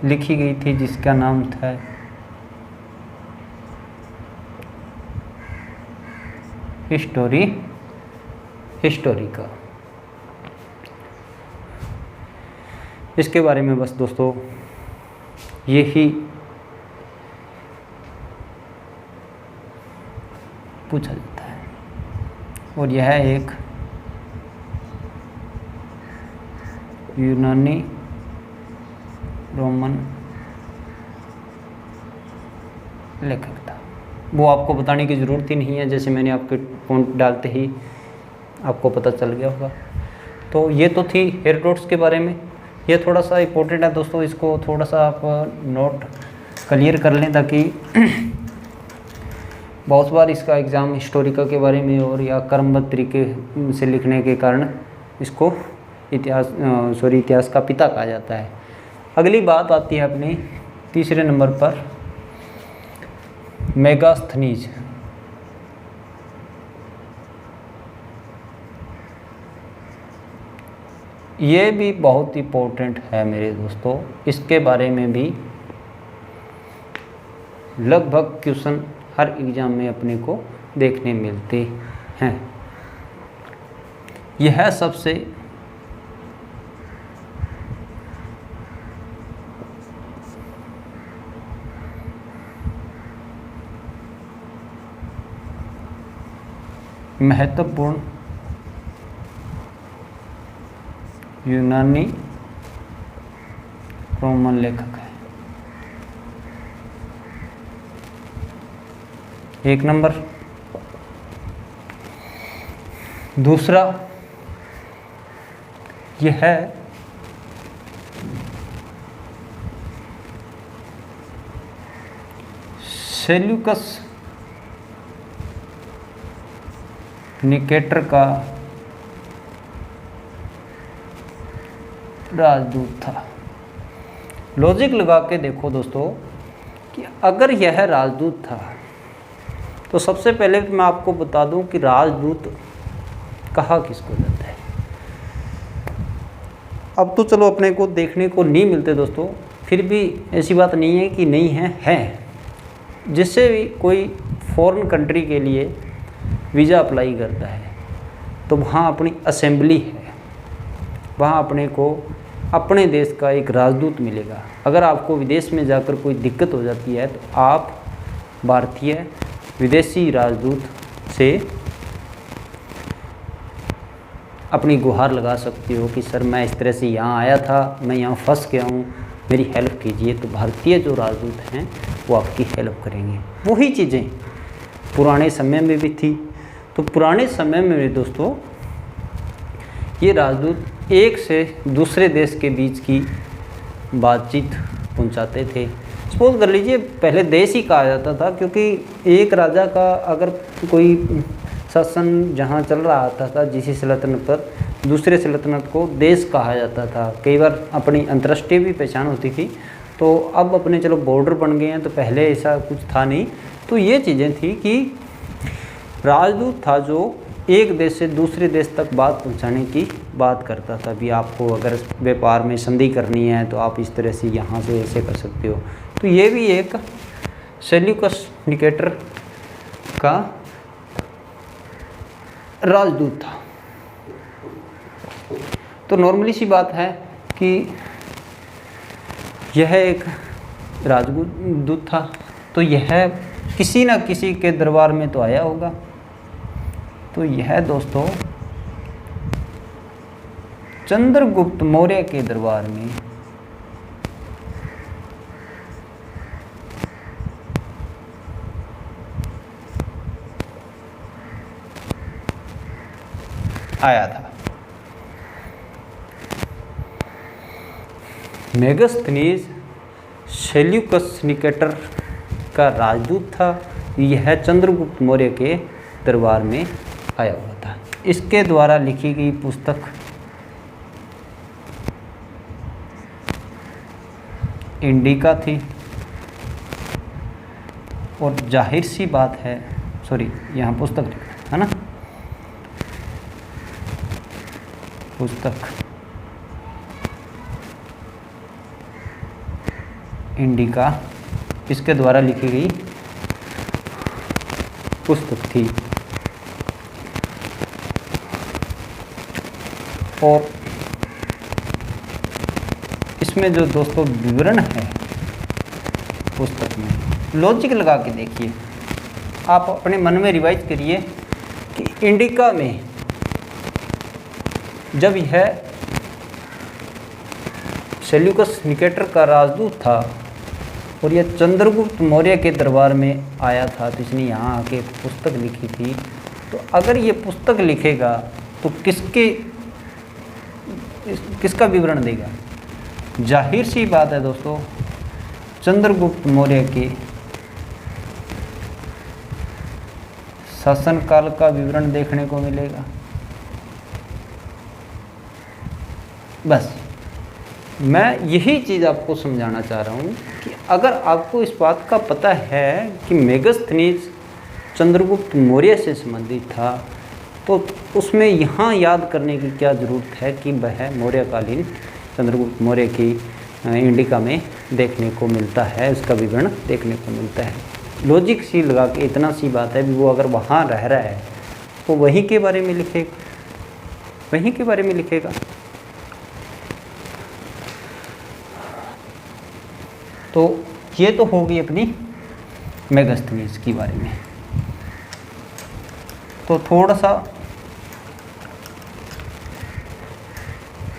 लिखी गई थी जिसका नाम था हिस्टोरिका। इसके बारे में बस दोस्तों यही पूछा जाता है, और यह एक यूनानी रोमन लेखक था। वो आपको बताने की ज़रूरत ही नहीं है, जैसे मैंने आपके पॉइंट डालते ही आपको पता चल गया होगा। तो ये तो थी हेरोडोटस के बारे में। ये थोड़ा सा इम्पोर्टेंट है दोस्तों, इसको थोड़ा सा आप नोट क्लियर कर लें, ताकि बहुत बार इसका एग्ज़ाम हिस्टोरिका के बारे में और या क्रमबद्ध तरीके से लिखने के कारण इसको इतिहास का पिता कहा जाता है। अगली बात आती है अपनी तीसरे नंबर पर मेगास्थनीज। ये भी बहुत इम्पोर्टेंट है मेरे दोस्तों, इसके बारे में भी लगभग क्वेश्चन हर एग्ज़ाम में अपने को देखने मिलते हैं। यह सबसे महत्वपूर्ण यूनानी रोमन लेखक है। एक नंबर। दूसरा यह है सेल्यूकस निकेटर का राजदूत था। लॉजिक लगा के देखो दोस्तों कि अगर यह राजदूत था तो सबसे पहले मैं आपको बता दूं कि राजदूत कहा किसको जाता है। अब तो चलो अपने को देखने को नहीं मिलते दोस्तों, फिर भी ऐसी बात नहीं है कि नहीं है। जिससे भी कोई फॉरेन कंट्री के लिए वीज़ा अप्लाई करता है तो वहाँ अपनी असेंबली है, वहाँ अपने को अपने देश का एक राजदूत मिलेगा। अगर आपको विदेश में जाकर कोई दिक्कत हो जाती है तो आप भारतीय विदेशी राजदूत से अपनी गुहार लगा सकते हो कि सर मैं इस तरह से यहाँ आया था, मैं यहाँ फंस गया हूँ, मेरी हेल्प कीजिए। तो भारतीय जो राजदूत हैं वो आपकी हेल्प करेंगे। वही चीज़ें पुराने समय में भी थी। तो पुराने समय में भी दोस्तों ये राजदूत एक से दूसरे देश के बीच की बातचीत पहुंचाते थे। सपोज कर लीजिए पहले देश ही कहा जाता था, क्योंकि एक राजा का अगर कोई शासन जहाँ चल रहा था जिस सल्तनत पर, दूसरे सल्तनत को देश कहा जाता था। कई बार अपनी अंतर्राष्ट्रीय भी पहचान होती थी। तो अब अपने चलो बॉर्डर बन गए हैं, तो पहले ऐसा कुछ था नहीं। तो ये चीज़ें थी कि राजदूत था जो एक देश से दूसरे देश तक बात पहुंचाने की बात करता था। भी आपको अगर व्यापार में संधि करनी है तो आप इस तरह से यहाँ से ऐसे कर सकते हो। तो ये भी एक सेल्यूकस निकेटर का राजदूत था। तो नॉर्मली सी बात है कि यह एक राजदूत था, तो यह किसी न किसी के दरबार में तो आया होगा। तो यह दोस्तों चंद्रगुप्त मौर्य के दरबार में आया था। मेगस्थनीज सेल्यूकस निकेटर का राजदूत था। यह चंद्रगुप्त मौर्य के दरबार में आया हुआ था। इसके द्वारा लिखी गई पुस्तक इंडिका थी। और जाहिर सी बात है, सॉरी यहाँ पुस्तक लिखा है ना, पुस्तक इंडिका इसके द्वारा लिखी गई पुस्तक थी। और इसमें जो दोस्तों विवरण है पुस्तक में, लॉजिक लगा के देखिए, आप अपने मन में रिवाइज करिए कि इंडिका में जब यह सेल्यूकस निकेटर का राजदूत था और यह चंद्रगुप्त मौर्य के दरबार में आया था, तो इसने यहाँ आके पुस्तक लिखी थी। तो अगर ये पुस्तक लिखेगा तो किसका विवरण देगा? जाहिर सी बात है दोस्तों, चंद्रगुप्त मौर्य के शासनकाल का विवरण देखने को मिलेगा। बस मैं यही चीज़ आपको समझाना चाह रहा हूँ कि अगर आपको इस बात का पता है कि मेगस्थनीज चंद्रगुप्त मौर्य से संबंधित था, तो उसमें यहाँ याद करने की क्या ज़रूरत है कि वह मौर्यकालीन चंद्रगुप्त मौर्य की इंडिका में देखने को मिलता है, उसका विवरण देखने को मिलता है। लॉजिक सी लगा के इतना सी बात है भी वो अगर वहाँ रह रहा है तो वहीं के बारे में लिखेगा, वहीं के बारे में लिखेगा। तो ये तो होगी अपनी मेगस्थनीज के बारे में। तो थोड़ा सा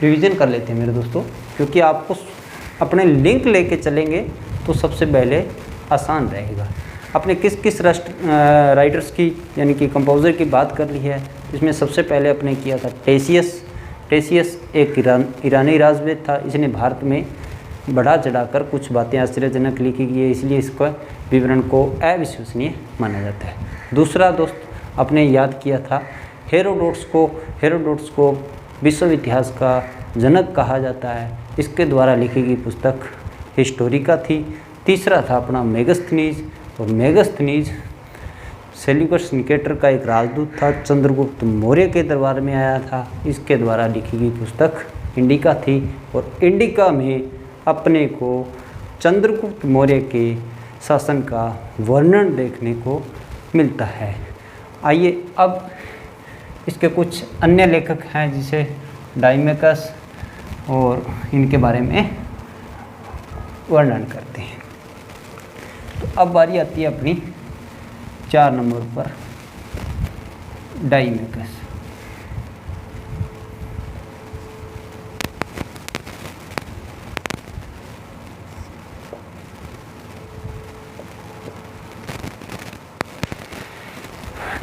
रिवीजन कर लेते हैं मेरे दोस्तों, क्योंकि आपको अपने लिंक लेके चलेंगे तो सबसे पहले आसान रहेगा। आपने किस किस राइटर्स की यानी कि कंपोज़र की बात कर ली है। इसमें सबसे पहले अपने किया था टेसियस एक ईरानी राजवेद था। इसने भारत में बढ़ा चढ़ाकर कुछ बातें आश्चर्यजनक लिखी गई है, इसलिए इसका विवरण को अविश्वसनीय माना जाता है। दूसरा दोस्त आपने याद किया था हेरोडोट्स को विश्व इतिहास का जनक कहा जाता है। इसके द्वारा लिखी गई पुस्तक हिस्टोरिका थी। तीसरा था अपना मेगस्थनीज, और मेगस्थनीज सेल्यूकस निकेटर का एक राजदूत था, चंद्रगुप्त मौर्य के दरबार में आया था। इसके द्वारा लिखी गई पुस्तक इंडिका थी, और इंडिका में अपने को चंद्रगुप्त मौर्य के शासन का वर्णन देखने को मिलता है। आइए अब इसके कुछ अन्य लेखक हैं जिसे डाइमेकस, और इनके बारे में वर्णन करते हैं। तो अब बारी आती है अपनी 4 नंबर पर, डाइमेकस।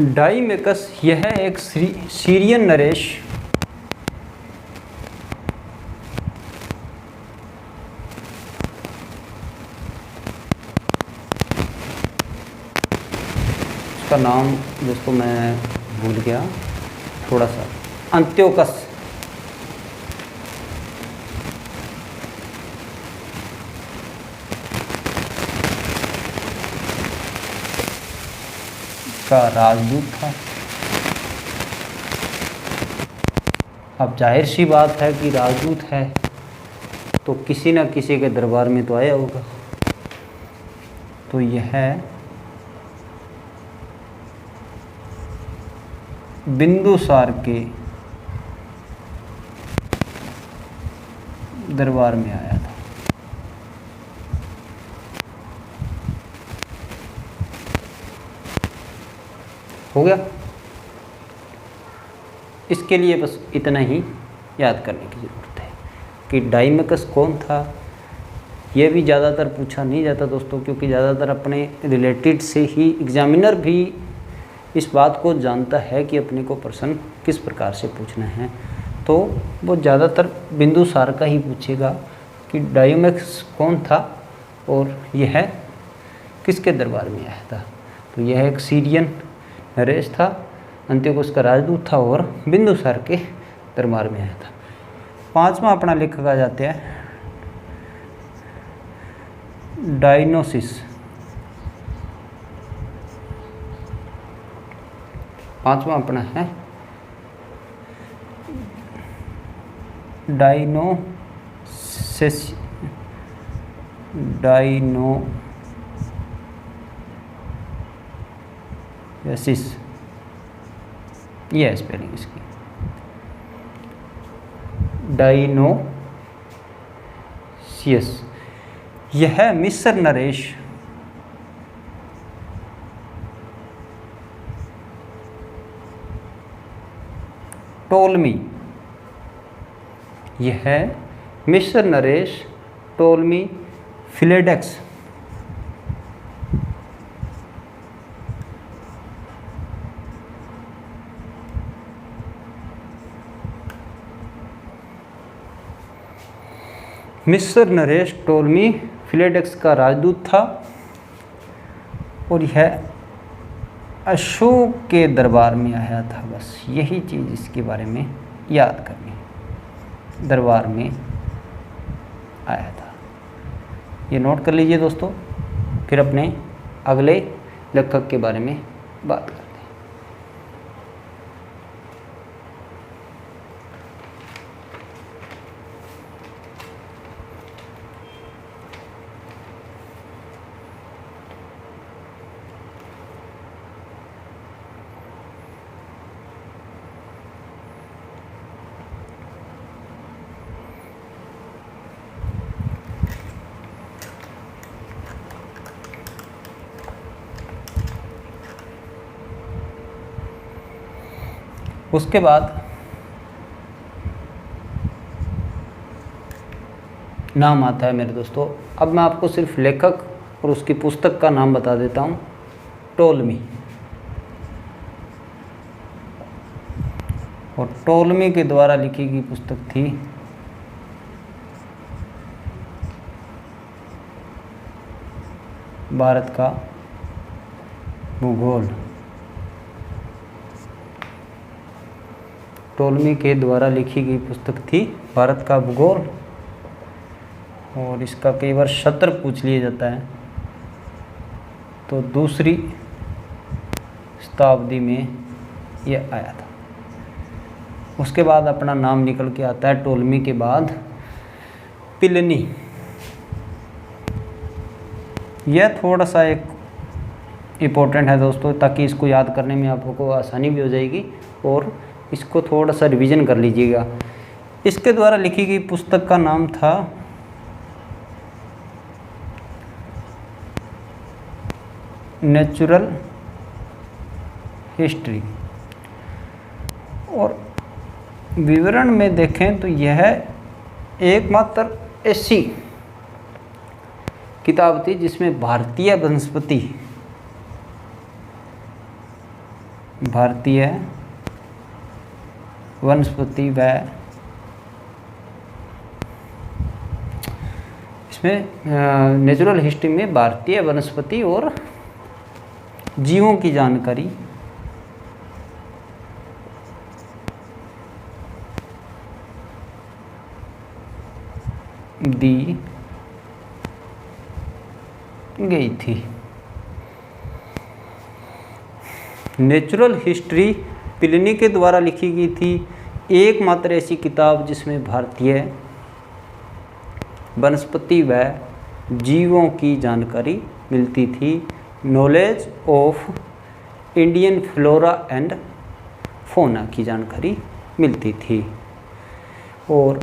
डाइमेकस यह एक सीरियन नरेश उसका नाम दोस्तों मैं भूल गया थोड़ा सा, अंत्योकस का राजदूत था। अब जाहिर सी बात है कि राजदूत है तो किसी न किसी के दरबार में तो आया होगा। तो यह बिंदुसार के दरबार में आया था। हो गया। इसके लिए बस इतना ही याद करने की ज़रूरत है कि डाइमेकस कौन था। यह भी ज़्यादातर पूछा नहीं जाता दोस्तों, क्योंकि ज़्यादातर अपने रिलेटेड से ही एग्जामिनर भी इस बात को जानता है कि अपने को प्रश्न किस प्रकार से पूछना है। तो वो ज़्यादातर बिंदुसार का ही पूछेगा कि डायोमेक्स कौन था और यह किसके दरबार में आया था। तो यह एक सीरियन नरेश था, अंत्योकस का राजदूत था और बिंदुसार के दरबार में आया था। पांचवा अपना लेखक आ जाते हैं डायनोसिस। पांचवा अपना है डायनोसिस। ये है स्पेलिंग इसकी, डायनोसियस। यह मिस्र नरेश टोलमी, यह मिस्र नरेश टोलमी फिलेडेक्स मिस्र नरेश टोलमी फिलेडेक्स का राजदूत था और यह अशोक के दरबार में आया था। बस यही चीज़ इसके बारे में याद करनी, दरबार में आया था। ये नोट कर लीजिए दोस्तों, फिर अपने अगले लेखक के बारे में बात करते हैं। उसके बाद नाम आता है मेरे दोस्तों। अब मैं आपको सिर्फ लेखक और उसकी पुस्तक का नाम बता देता हूँ, टोलमी। और टोलमी के द्वारा लिखी गई पुस्तक थी भारत का भूगोल। टोलमी के द्वारा लिखी गई पुस्तक थी भारत का भूगोल, और इसका कई बार शतक पूछ लिया जाता है। तो दूसरी शताब्दी में यह आया था। उसके बाद अपना नाम निकल के आता है टोलमी के बाद प्लिनी। यह थोड़ा सा एक इम्पोर्टेंट है दोस्तों, ताकि इसको याद करने में आपको आसानी भी हो जाएगी, और इसको थोड़ा सा रिवीजन कर लीजिएगा। इसके द्वारा लिखी गई पुस्तक का नाम था नेचुरल हिस्ट्री। और विवरण में देखें तो यह एकमात्र ऐसी किताब थी जिसमें भारतीय वनस्पति व इसमें नेचुरल हिस्ट्री में भारतीय वनस्पति और जीवों की जानकारी दी गई थी। नेचुरल हिस्ट्री प्लिनी के द्वारा लिखी गई थी, एकमात्र ऐसी किताब जिसमें भारतीय वनस्पति व जीवों की जानकारी मिलती थी। Knowledge of Indian flora and fauna की जानकारी मिलती थी। और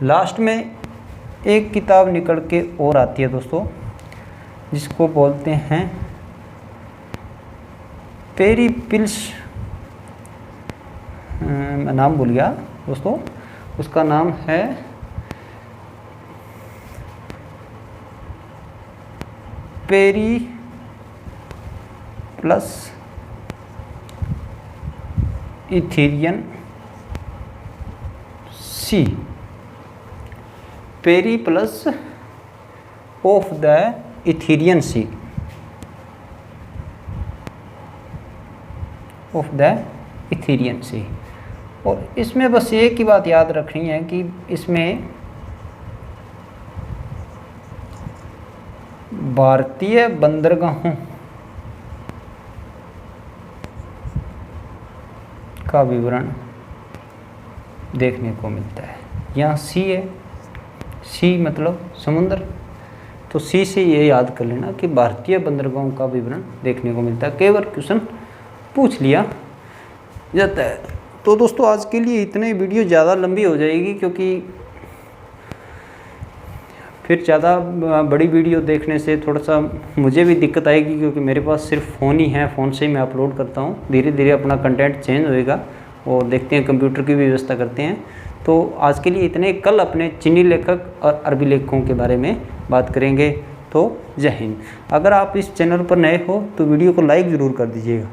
लास्ट में एक किताब निकल के और आती है दोस्तों, जिसको बोलते हैं पेरिप्लस, मैं नाम भूल गया दोस्तों, उसका नाम है Periplus Erythraean Sea. Periplus of the Erythraean Sea, of the Erythraean Sea. और इसमें बस एक ही बात याद रखनी है कि इसमें भारतीय बंदरगाहों का विवरण देखने को मिलता है। यहाँ सी है, सी मतलब समुद्र, तो सी से ये याद कर लेना कि भारतीय बंदरगाहों का विवरण देखने को मिलता है। केवल क्वेश्चन पूछ लिया जाता है। तो दोस्तों आज के लिए इतने, वीडियो ज़्यादा लंबी हो जाएगी क्योंकि फिर ज़्यादा बड़ी वीडियो देखने से थोड़ा सा मुझे भी दिक्कत आएगी, क्योंकि मेरे पास सिर्फ फ़ोन ही है, फ़ोन से ही मैं अपलोड करता हूँ। धीरे धीरे अपना कंटेंट चेंज होएगा और देखते हैं, कंप्यूटर की भी व्यवस्था करते हैं। तो आज के लिए इतने, कल अपने चीनी लेखक और अरबी लेखकों के बारे में बात करेंगे। तो जय हिंद। अगर आप इस चैनल पर नए हो तो वीडियो को लाइक ज़रूर कर दीजिएगा।